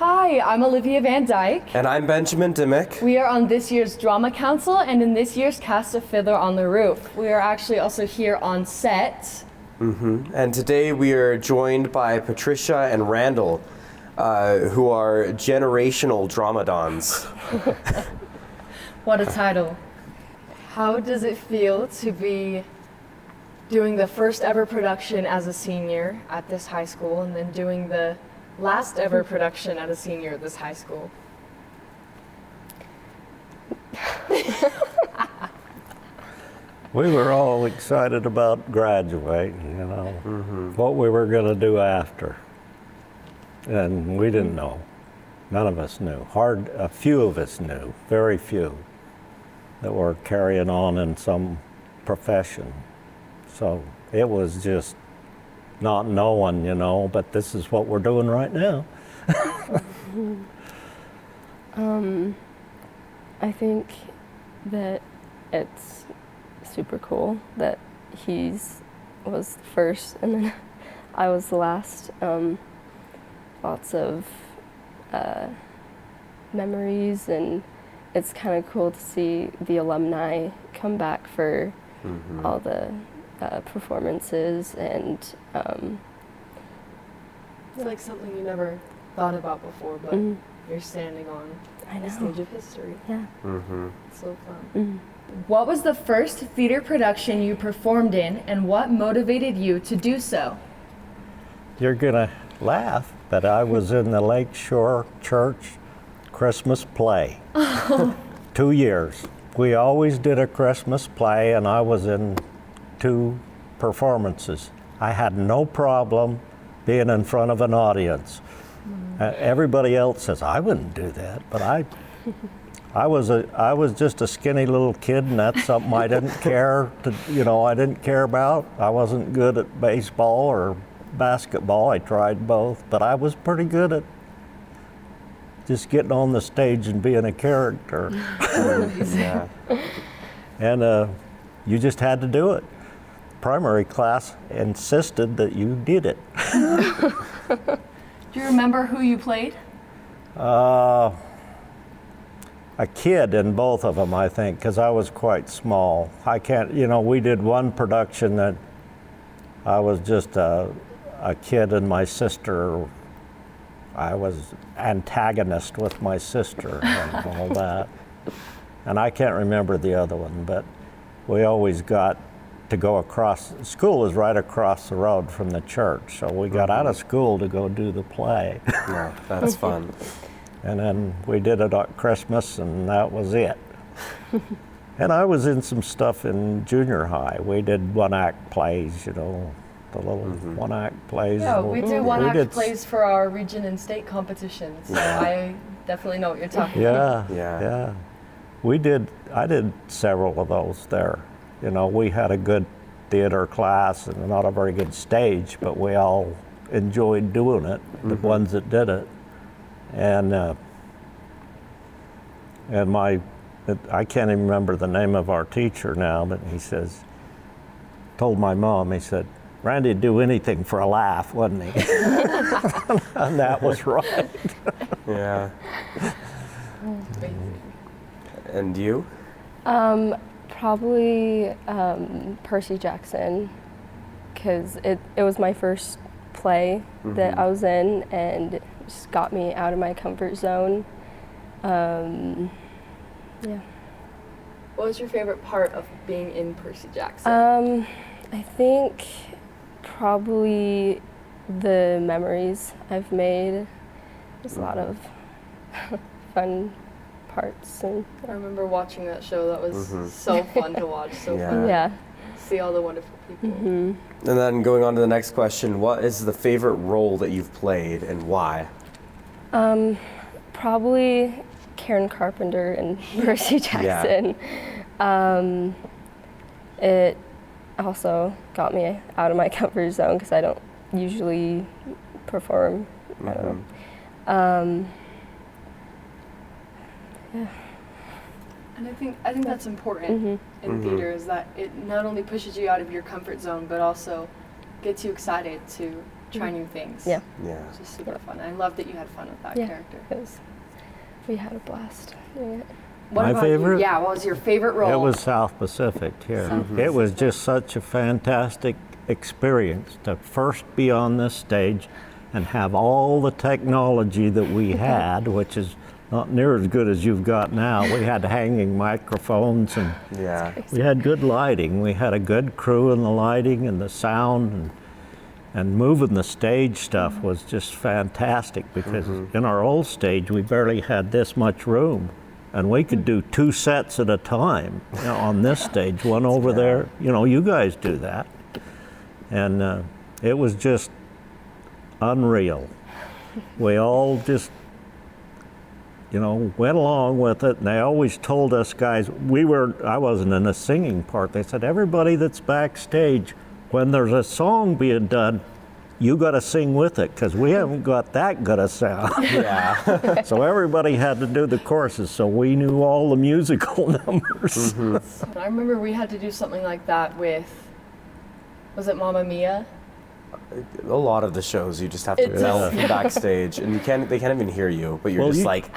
Hi, I'm Olivia Van Dyke. And I'm Benjamin Dimmick. We are on this year's Drama Council and in this year's cast of Fiddler on the Roof. We are actually also here on set. And today we are joined by Patricia and Randall, who are generational dramadons. What a title. How does it feel to be doing the first ever production as a senior at this high school and then doing the last ever production at a senior at this high school? We were all excited about graduating, you know, what we were going to do after. And we didn't know. None of us knew. A few of us knew, very few, that were carrying on in some profession. So it was just not knowing, you know, but this is what we're doing right now. I think that it's super cool that was the first and then I was the last. Lots of memories, and it's kind of cool to see the alumni come back for all the performances, and It's like something you never thought about before, but you're standing on the stage of history. Yeah. It's so fun. What was the first theater production you performed in, and what motivated you to do so? You're gonna laugh, but I was in the Lakeshore Church Christmas play. 2 years. We always did a Christmas play, and I was in 2 performances. I had no problem being in front of an audience. Everybody else says, I wouldn't do that, but I was just a skinny little kid, and that's something I didn't care about. I wasn't good at baseball or basketball. I tried both, but I was pretty good at just getting on the stage and being a character. Yeah. And you just had to do it. Primary class insisted that you did it. Do you remember who you played? A kid in both of them, I think, because I was quite small. I can't, we did one production that I was just a kid, and my sister, I was antagonist with my sister and all that. And I can't remember the other one, but we always got to go across. School was right across the road from the church, so we got out of school to go do the play. Yeah, that's fun. And then we did it at Christmas, and that was it. And I was in some stuff in junior high. We did one-act plays, the little one-act plays. Yeah, we do one-act plays for our region and state competitions, so I definitely know what you're talking about. Yeah. I did several of those there. We had a good theater class and not a very good stage, but we all enjoyed doing it, the ones that did it. And I can't even remember the name of our teacher now, but he told my mom, he said, Randy'd do anything for a laugh, wouldn't he? And that was right. Yeah. And you? Probably Percy Jackson, because it was my first play that I was in, and it just got me out of my comfort zone. Yeah. What was your favorite part of being in Percy Jackson? I think probably the memories I've made. There's a lot of fun parts. And I remember watching that show. That was so fun to watch, so fun. Yeah. See all the wonderful people. And then going on to the next question, what is the favorite role that you've played and why? Probably Karen Carpenter and Percy Jackson. It also got me out of my comfort zone because I don't usually perform. I don't know. Yeah. And I think that's important in theater, is that it not only pushes you out of your comfort zone, but also gets you excited to try new things. Yeah. Yeah. Which is super fun. I love that you had fun with that Yeah. character. We had a blast doing it. What My about favorite? you? Yeah, what was your favorite role? It was South Pacific here. South It was just such a fantastic experience to first be on this stage and have all the technology that we had, which is not near as good as you've got now. We had hanging microphones and Yeah. we had good lighting. We had a good crew in the lighting and the sound, and moving the stage stuff was just fantastic because in our old stage we barely had this much room. And we could do 2 sets at a time, you know, on this stage, one over there. You know, you guys do that. And it was just unreal. We all just, you know, went along with it. And they always told us guys, I wasn't in a singing part. They said, everybody that's backstage, when there's a song being done, you got to sing with it because we haven't got that good a sound. Yeah. So everybody had to do the choruses, so we knew all the musical numbers. I remember we had to do something like that with, was it Mamma Mia? A lot of the shows you just have to It's yell from backstage, and they can't even hear you, but you're Well, just you- like,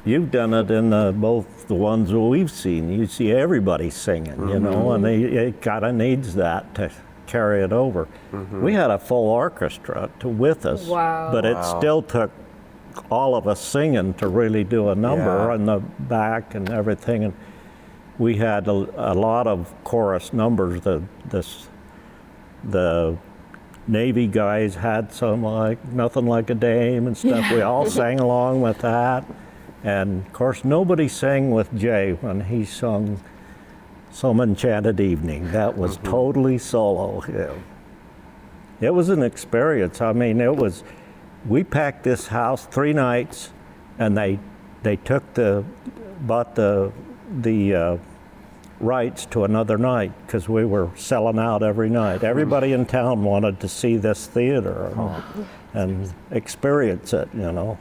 You've done it in both the ones that we've seen. You see everybody singing, you know, and it kind of needs that to carry it over. We had a full orchestra with us, Wow. but it Wow. still took all of us singing to really do a number Yeah. on the back and everything. And we had a lot of chorus numbers. The Navy guys had some like Nothing Like a Dame and stuff. We all sang along with that. And of course, nobody sang with Jay when he sung Some Enchanted Evening. That was totally solo. Yeah. It was an experience. I mean, we packed this house 3 nights, and they bought the rights to another night because we were selling out every night. Everybody in town wanted to see this theater and experience it, you know.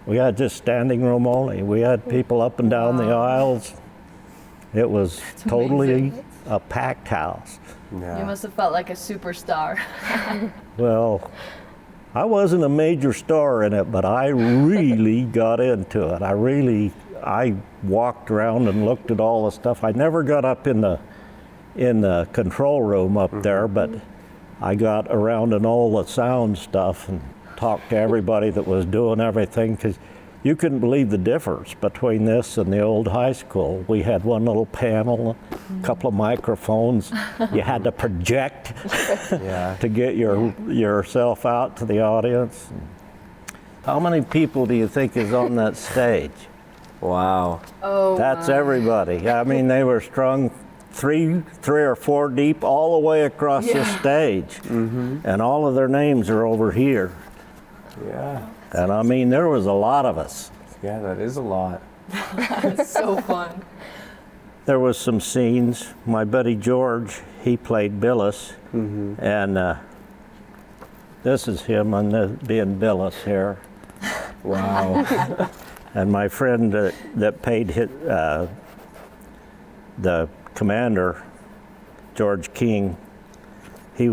We had just standing room only. We had people up and down the aisles. It was totally amazing. a packed house. yeah. You must have felt like a superstar. Well, I wasn't a major star in it, but I really got into it. I walked around and looked at all the stuff. I never got up in the control room up there, but I got around in all the sound stuff and talked to everybody that was doing everything, because you couldn't believe the difference between this and the old high school. We had one little panel, a couple of microphones. You had to project Yeah. to get yourself out to the audience. How many people do you think is on that stage? Wow. Oh, That's everybody. I mean, they were strung three or four deep all the way across the stage. And all of their names are over here. Yeah. And I mean, there was a lot of us. Yeah, that is a lot. it's so fun. There was some scenes. My buddy George, he played Billis. And this is him being Billis here. Wow. And my friend that paid the commander, George King, he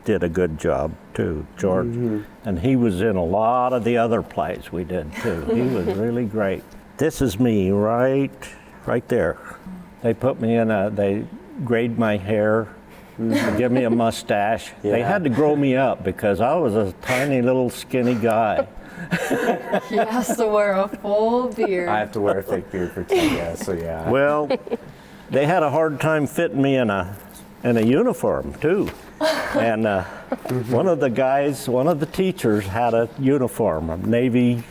did a good job too, George. And he was in a lot of the other plays we did too. He was really great. This is me right there. They put me they grade my hair, give me a mustache. They had to grow me up because I was a tiny little skinny guy. He has to wear a full beard. I have to wear a fake beard for 10 years, so yeah. Well, they had a hard time fitting me in a uniform too. And one of the teachers had a uniform, a Navy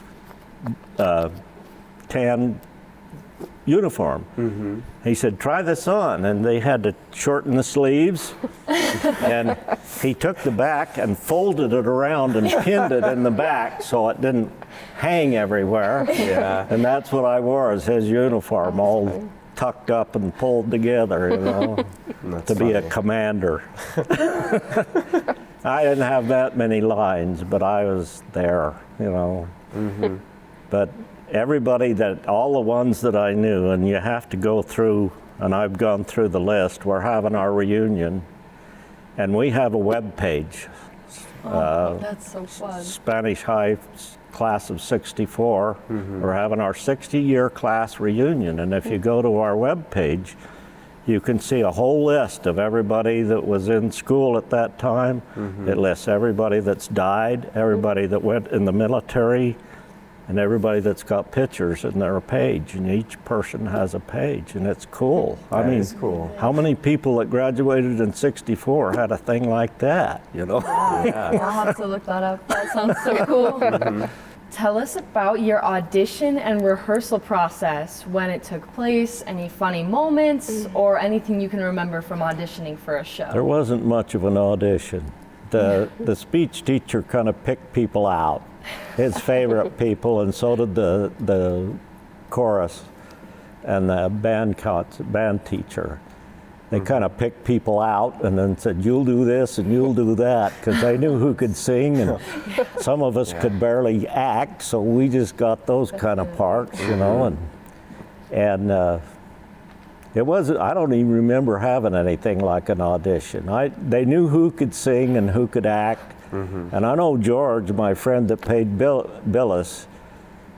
tan uniform. He said, try this on. And they had to shorten the sleeves. And he took the back and folded it around and pinned it in the back so it didn't hang everywhere. Yeah. And that's what I wore, as his uniform, all tucked up and pulled together, you know, That's to be a funny. commander. I didn't have that many lines, but I was there, you know. But everybody all the ones that I knew, and you have to go through, and I've gone through the list, we're having our reunion, and we have a web page That's so fun. Spanish High class of 64 are having our 60-year class reunion. And if you go to our webpage, you can see a whole list of everybody that was in school at that time. It lists everybody that's died, everybody that went in the military, and everybody that's got pictures in their page. And each person has a page, and it's cool. I mean, is cool. how many people that graduated in 64 had a thing like that, you know? I'll have to look that up. That sounds so cool. Tell us about your audition and rehearsal process, when it took place, any funny moments, or anything you can remember from auditioning for a show. There wasn't much of an audition. The speech teacher kind of picked people out, his favorite people, and so did the chorus and the band teacher. They kind of picked people out and then said, you'll do this and you'll do that, because they knew who could sing, and some of us could barely act, so we just got those kind of parts, you know. And it wasn't, I don't even remember having anything like an audition. They knew who could sing and who could act. And I know George, my friend that played Billis,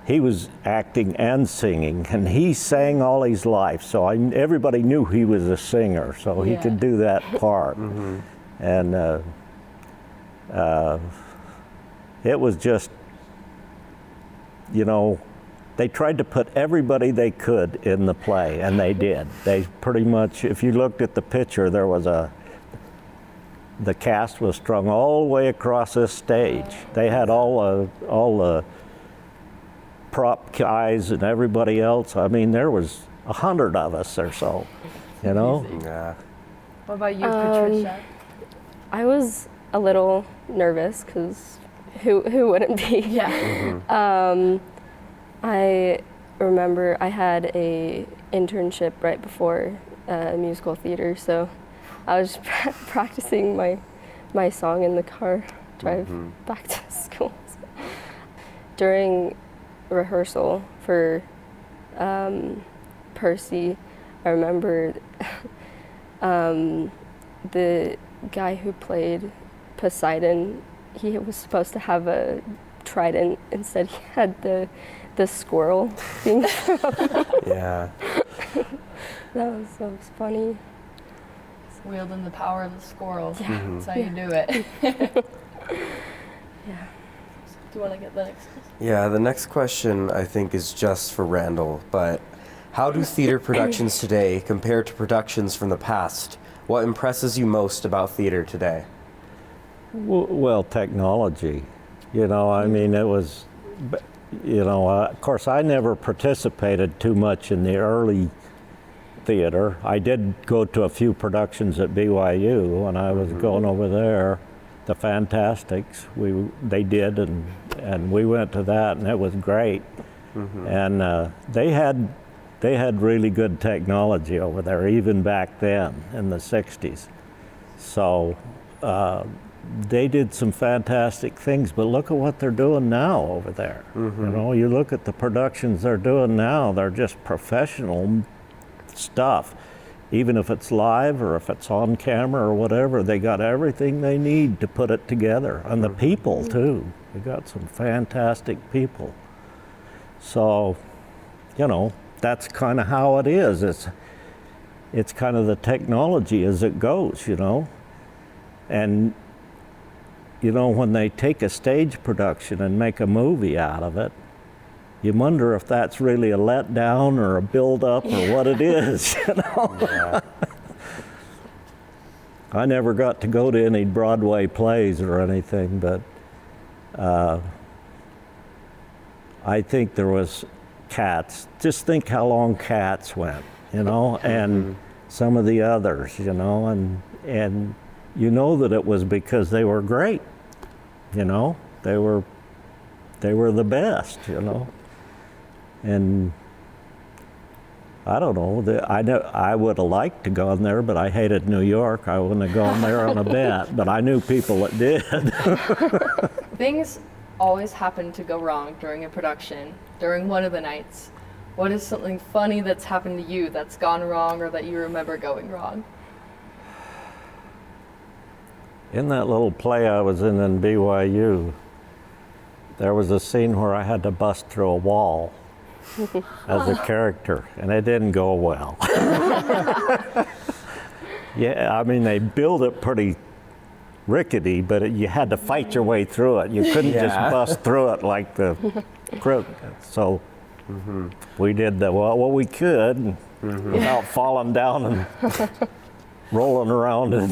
he was acting and singing, and he sang all his life, so everybody knew he was a singer, so he could do that part. And it was just, you know, they tried to put everybody they could in the play, and they did. They pretty much, if you looked at the picture, there was the cast was strung all the way across this stage. They had all the prop guys and everybody else. I mean, there was 100 of us or so, you know? Yeah. What about you, Patricia? I was a little nervous, because who wouldn't be? Yeah. I remember I had a internship right before musical theater, so I was practicing my song in the car drive back to school. During rehearsal for Percy, I remember the guy who played Poseidon, he was supposed to have a trident, instead he had the squirrel being Yeah. that was funny. Wielding the power of the squirrel. Yeah. That's how you do it. Yeah. Do you want to get the next? Yeah, the next question I think is just for Randall, but how do theater productions today compare to productions from the past? What impresses you most about theater today? Well, technology. You know, I mean, it was, you know, of course, I never participated too much in the early theater. I did go to a few productions at BYU when I was going over there. The Fantastics, they did, and we went to that, and it was great. And they had really good technology over there, even back then in the 60s. So they did some fantastic things, but look at what they're doing now over there. You know, you look at the productions they're doing now, they're just professional stuff. Even if it's live or if it's on camera or whatever, they got everything they need to put it together. And the people too. They got some fantastic people. So, you know, that's kind of how it is. It's kind of the technology as it goes, you know. And, you know, when they take a stage production and make a movie out of it, you wonder if that's really a letdown or a build-up or what it is, you know? Yeah. I never got to go to any Broadway plays or anything, but I think there was Cats. Just think how long Cats went, you know, and some of the others, you know, and you know that it was because they were great, you know? They were the best, you know? And I don't know, I would have liked to go in there, but I hated New York. I wouldn't have gone there on a bet, but I knew people that did. Things always happen to go wrong during a production, during one of the nights. What is something funny that's happened to you that's gone wrong or that you remember going wrong? In that little play I was in BYU, there was a scene where I had to bust through a wall as a character, and it didn't go well. Yeah, I mean, they build it pretty rickety, but you had to fight your way through it. You couldn't just bust through it like the crypt. So we did what we could without falling down and rolling around in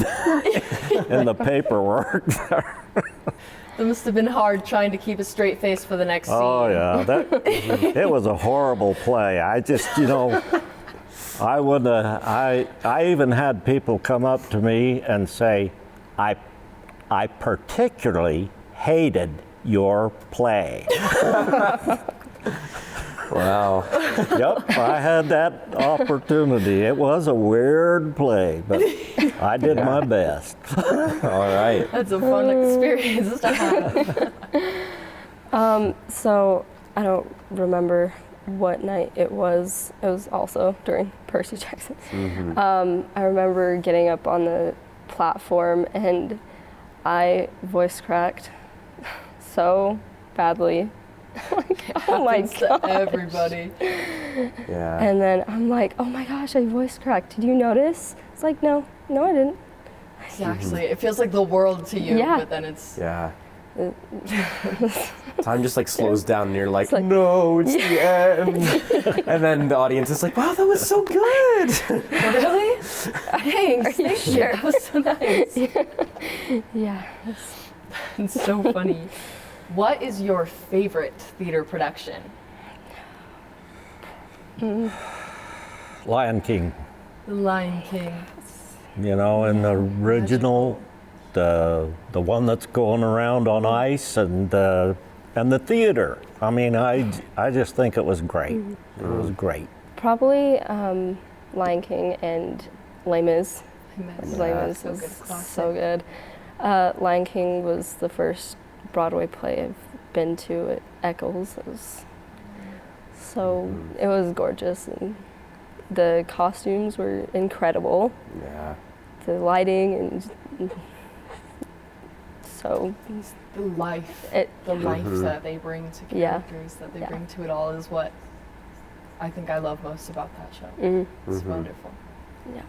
the paperwork. It must have been hard trying to keep a straight face for the next scene. Oh yeah, it was a horrible play. I just, I wouldn't. I even had people come up to me and say, I particularly hated your play. Wow. Yep, I had that opportunity. It was a weird play, but I did my best. All right. That's a fun experience to have. So I don't remember what night it was. It was also during Percy Jackson. I remember getting up on the platform and I voice cracked so badly. Oh my Happens to god! everybody. Yeah. And then I'm like, oh my gosh, I voice cracked. Did you notice? It's like, no, I didn't. Actually, it feels like the world to you, Yeah. but then it's Yeah. Time just like slows down and you're like, like- no, it's the end. And then the audience is like, wow, that was so good. really? Thanks. Are you Thank you. sure? That was so nice. Yeah. It's so funny. What is your favorite theater production? Lion King, The Lion King. in the original, the one that's going around on ice, and the theater. I mean, I just think it was great. It was great. Probably Lion King and Les Mis. Les Mis So is good, classic. so good. Lion King was the first Broadway play I've been to at Eccles. It was gorgeous, and the costumes were incredible. Yeah. The lighting and so The life. it. The life that they bring to Yeah. characters, that they Yeah. bring to it all is what I think I love most about that show. Mhm. It's wonderful. Yeah.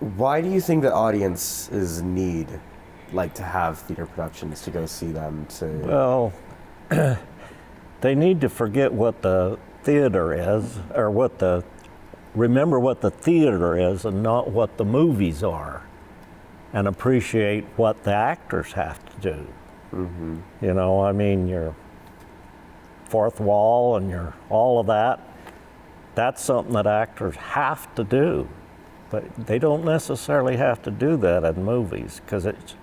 Why do you think that audiences need to have theater productions to go see them? Well, they need to forget what the theater is, or remember what the theater is and not what the movies are, and appreciate what the actors have to do. I mean, your fourth wall and your all of that, that's something that actors have to do. But they don't necessarily have to do that in movies, because it's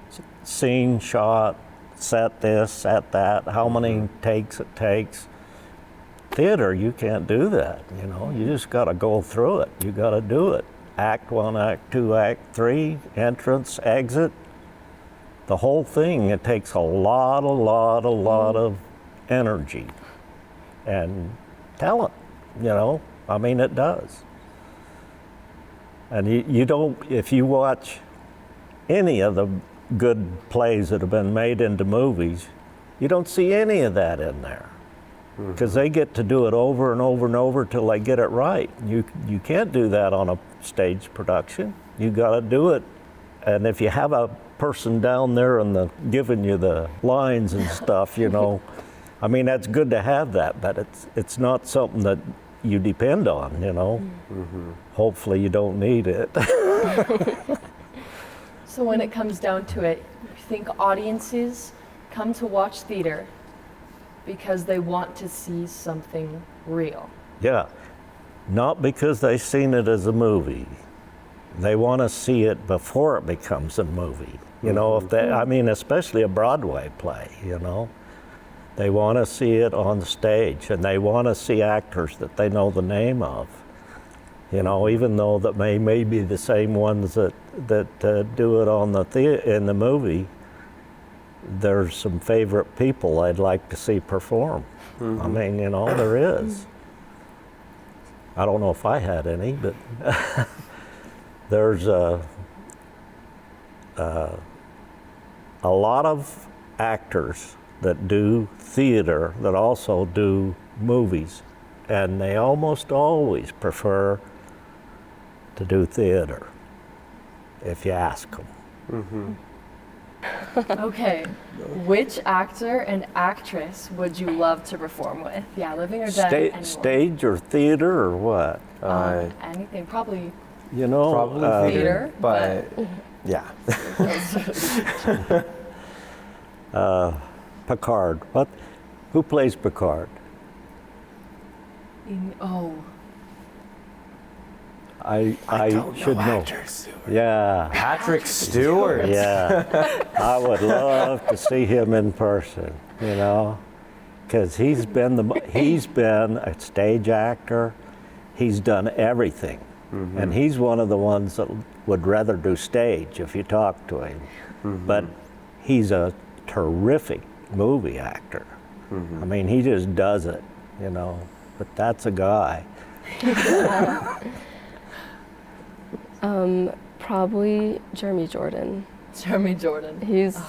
scene, shot, set this, set that, how many takes it takes. Theater, you can't do that, You just got to go through it. You got to do it. Act 1, Act 2, Act 3, entrance, exit. The whole thing, it takes a lot of energy and talent, I mean, it does. And you don't, if you watch any of the good plays that have been made into movies, you don't see any of that in there. Because they get to do it over and over and over till they get it right. You can't do that on a stage production. You got to do it. And if you have a person down there and giving you the lines and stuff, I mean, that's good to have that, but it's not something that you depend on, Hopefully you don't need it. So when it comes down to it, you think audiences come to watch theater because they want to see something real? Yeah, not because they've seen it as a movie. They want to see it before it becomes a movie. If they, I mean, especially a Broadway play, They want to see it on stage, and they want to see actors that they know the name of. Even though that may be the same ones that do it on in the movie. There's some favorite people I'd like to see perform. I mean, there is. I don't know if I had any, but There's a lot of actors that do theater that also do movies, and they almost always prefer to do theater if you ask them. Okay, which actor and actress would you love to perform with? Yeah, living or dead? Anyone. Stage or theater or what? Anything, probably You know, Probably theater, but yeah. Picard. What? Who plays Picard? Oh, I don't should know. actors. Yeah. Patrick Stewart. Yeah, I would love to see him in person, you know, because he's been a stage actor. He's done everything, and he's one of the ones that would rather do stage if you talk to him. But he's a terrific movie actor. I mean, he just does it, you know. But that's a guy. Probably Jeremy Jordan. Jeremy Jordan. He's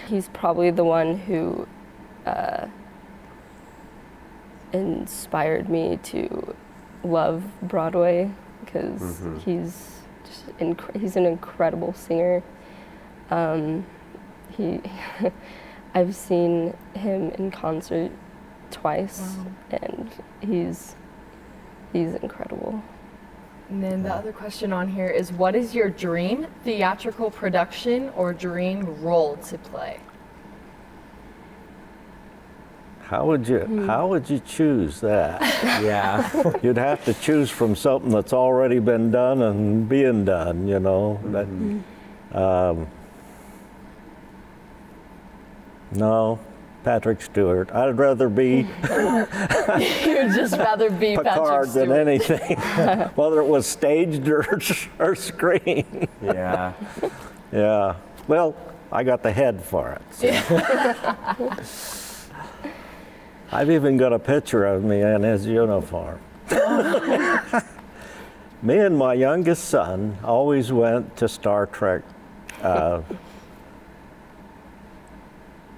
he's probably the one who inspired me to love Broadway, because he's just he's an incredible singer. He I've seen him in concert twice, and he's incredible. And then the other question on here is, what is your dream theatrical production or dream role to play? How would you choose that? Yeah. You'd have to choose from something that's already been done and being done, you know. No, Patrick Stewart. I'd rather be You'd just rather be Patrick Picard Stewart. than anything, whether it was staged or screen. Yeah. Yeah. Well, I got the head for it. So. I've even got a picture of me in his uniform. Me and my youngest son always went to Star Trek.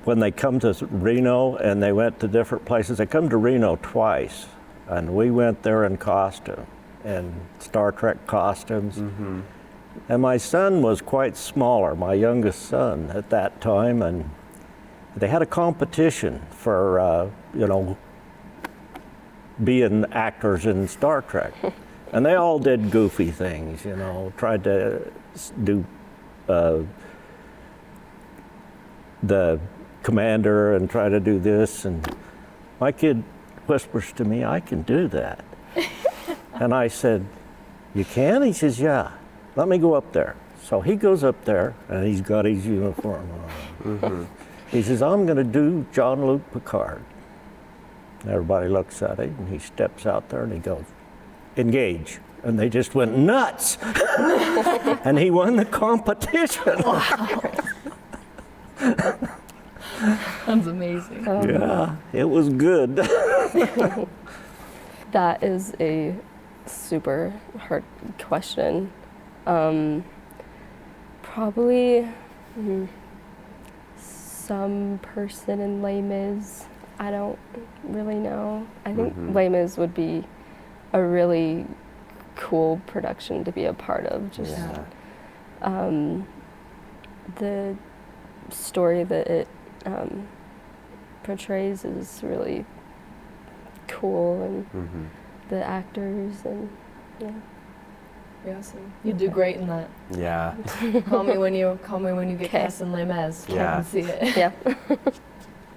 When they come to Reno, and they went to different places, they come to Reno twice, and we went there in costume, in Star Trek costumes. And my son was quite smaller, my youngest son at that time, and they had a competition for, you know, being actors in Star Trek. And they all did goofy things, you know, tried to do the commander and try to do this. And my kid whispers to me, "I can do that." And I said, "You can?" He says, "Yeah, let me go up there." So he goes up there, and he's got his uniform on. He says, "I'm going to do Jean-Luc Picard." Everybody looks at him, and he steps out there, and he goes, "Engage." And they just went nuts. And he won the competition. That's amazing. Yeah, it was good. That is a super hard question. Probably some person in Les Mis. I don't really know. I think Les Mis would be a really cool production to be a part of. Just the story that it portrays is really cool, and the actors, and Awesome. You do great in that. Yeah. Call me when you get Okay. cast in Les Mis. Yeah. I can see it. yeah.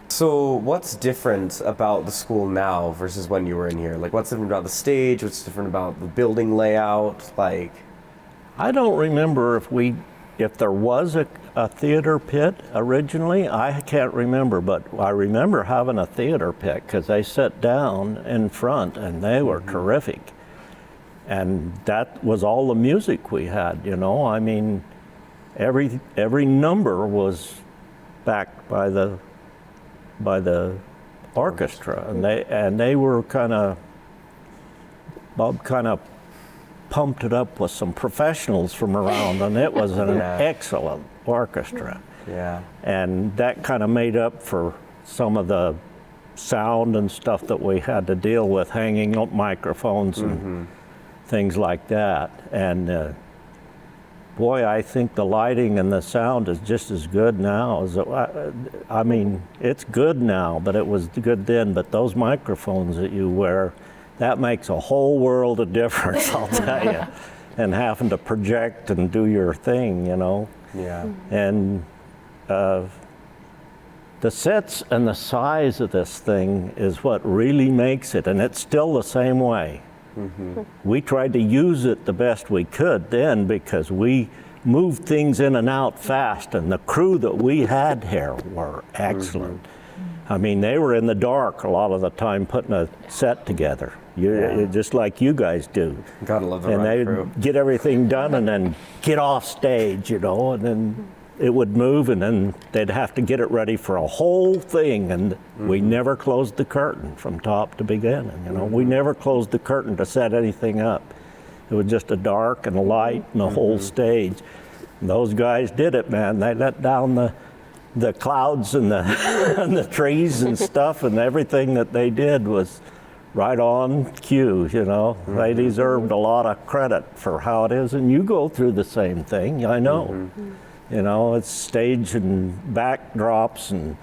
So what's different about the school now versus when you were in here? Like, what's different about the stage? What's different about the building layout? Like, I don't remember if there was a theater pit originally. I can't remember, but I remember having a theater pit because they sat down in front and they were terrific. And that was all the music we had, you know. I mean, every number was backed by the orchestra, and they were Bob kind of pumped it up with some professionals from around, and it was an Yeah. excellent orchestra. Yeah. And that kind of made up for some of the sound and stuff that we had to deal with, hanging up microphones and things like that. And boy, I think the lighting and the sound is just as good now as I mean, it's good now, but it was good then. But those microphones that you wear, that makes a whole world of difference, I'll tell you. And having to project and do your thing, you know. Yeah. And the sets and the size of this thing is what really makes it, and it's still the same way. We tried to use it the best we could then because we moved things in and out fast, and the crew that we had here were excellent. I mean, they were in the dark a lot of the time putting a set together, just like you guys do. Gotta love the And right they'd crew. get everything done and then get off stage, you know, and then it would move, and then they'd have to get it ready for a whole thing, and we never closed the curtain from top to beginning, you know. We never closed the curtain to set anything up. It was just a dark and a light and the whole stage. And those guys did it, man. They let down the clouds and the, and the trees and stuff, and everything that they did was right on cue, you know. They deserved a lot of credit for how it is, and you go through the same thing, I know. You know, it's stage and backdrops, and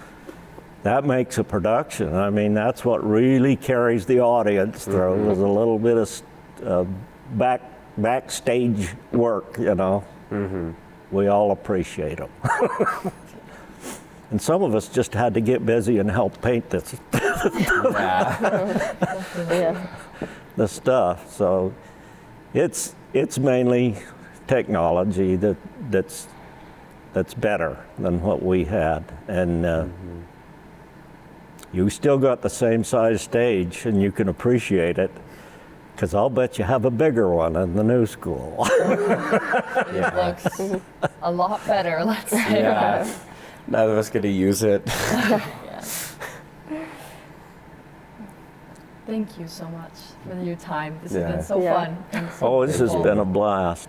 that makes a production. I mean, that's what really carries the audience through, is a little bit of backstage work, you know. We all appreciate them. And some of us just had to get busy and help paint this, Yeah. the stuff. So it's mainly technology that's better than what we had. And you still got the same size stage, and you can appreciate it, because I'll bet you have a bigger one in the new school. It looks a lot better, let's say. Yeah. Neither of us get to use it. Yeah. Thank you so much for your time. This has been so Yeah. fun. And so Oh, this has grateful. been a blast.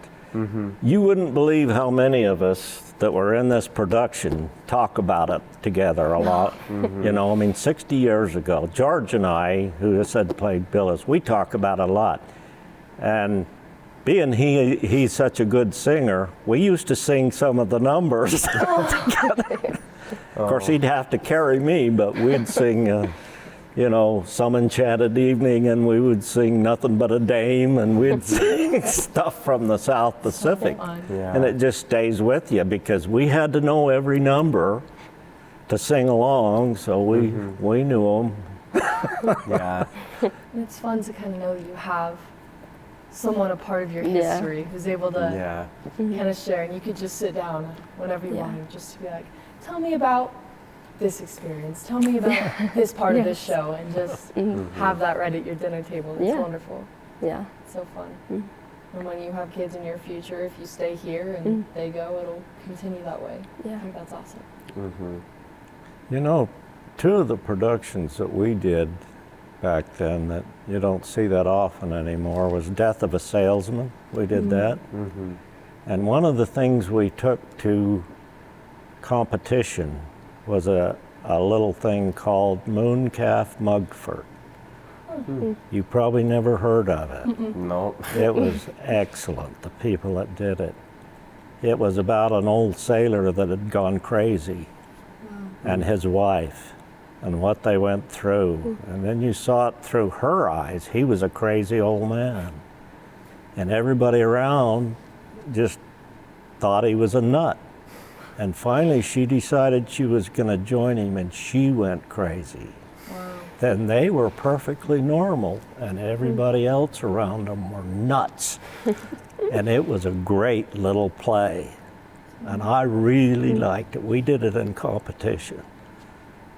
You wouldn't believe how many of us that were in this production talk about it together a lot. You know, I mean, 60 years ago, George and I, who I said played Billis, we talk about it a lot. And being he's such a good singer, we used to sing some of the numbers together. Of course, he'd have to carry me, but we'd sing, you know, Some Enchanted Evening, and we would sing Nothing But a Dame, and we'd sing stuff from the South Pacific. fun. Yeah. And it just stays with you, because we had to know every number to sing along, so we knew them. Yeah. And it's fun to kind of know that you have someone a part of your Yeah. history who's able to Yeah. kind of share, and you could just sit down whenever you Yeah. want to just be like, tell me about this experience, tell me about this part of this show, and just have that right at your dinner table. It's Yeah. wonderful. Yeah. It's so fun. And when you have kids in your future, if you stay here and they go, it'll continue that way. Yeah. I think that's awesome. You know, two of the productions that we did back then that you don't see that often anymore was Death of a Salesman. We did that. And one of the things we took to competition was a little thing called Mooncalf Mugford. You probably never heard of it. No. It was excellent, the people that did it. It was about an old sailor that had gone crazy and his wife and what they went through. And then you saw it through her eyes. He was a crazy old man. And everybody around just thought he was a nut. And finally she decided she was going to join him, and she went crazy. Then they were perfectly normal, and everybody else around them were nuts. And it was a great little play. And I really liked it. We did it in competition.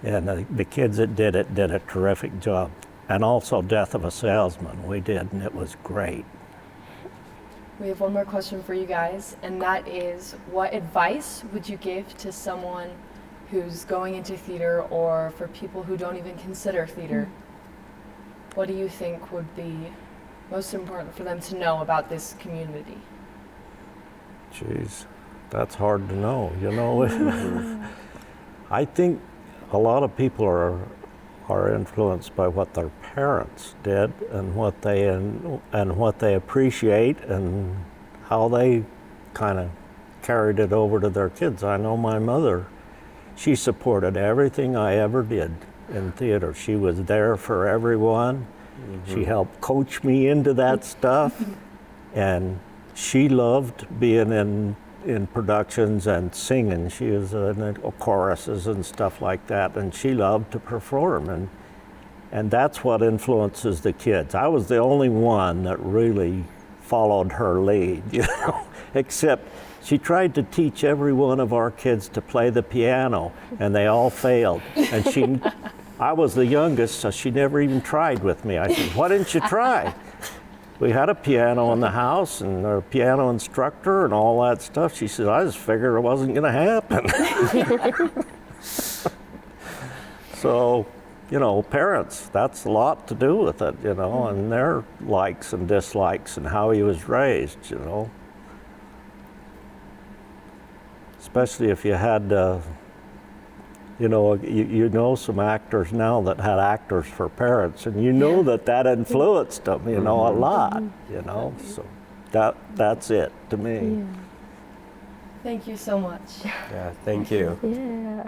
And the kids that did it did a terrific job. And also Death of a Salesman we did, and it was great. We have one more question for you guys, and that is, what advice would you give to someone who's going into theater, or for people who don't even consider theater? What do you think would be most important for them to know about this community? Jeez, that's hard to know, you know. I think a lot of people are influenced by what their parents did and what they appreciate and how they kind of carried it over to their kids. I know my mother, she supported everything I ever did in theater. She was there for everyone. She helped coach me into that stuff, and she loved being in productions and singing. She was in choruses and stuff like that, and she loved to perform, and that's what influences the kids. I was the only one that really followed her lead, you know, except she tried to teach every one of our kids to play the piano, and they all failed. And I was the youngest, so she never even tried with me. I said, why didn't you try? We had a piano in the house and a piano instructor and all that stuff. She said, I just figured it wasn't going to happen. So, you know, parents, that's a lot to do with it, you know, and their likes and dislikes and how he was raised, you know. Especially if you had, you know some actors now that had actors for parents, and you know that influenced them, you know, a lot, you know. So that's it to me. Thank you so much. Yeah, thank you. Yeah.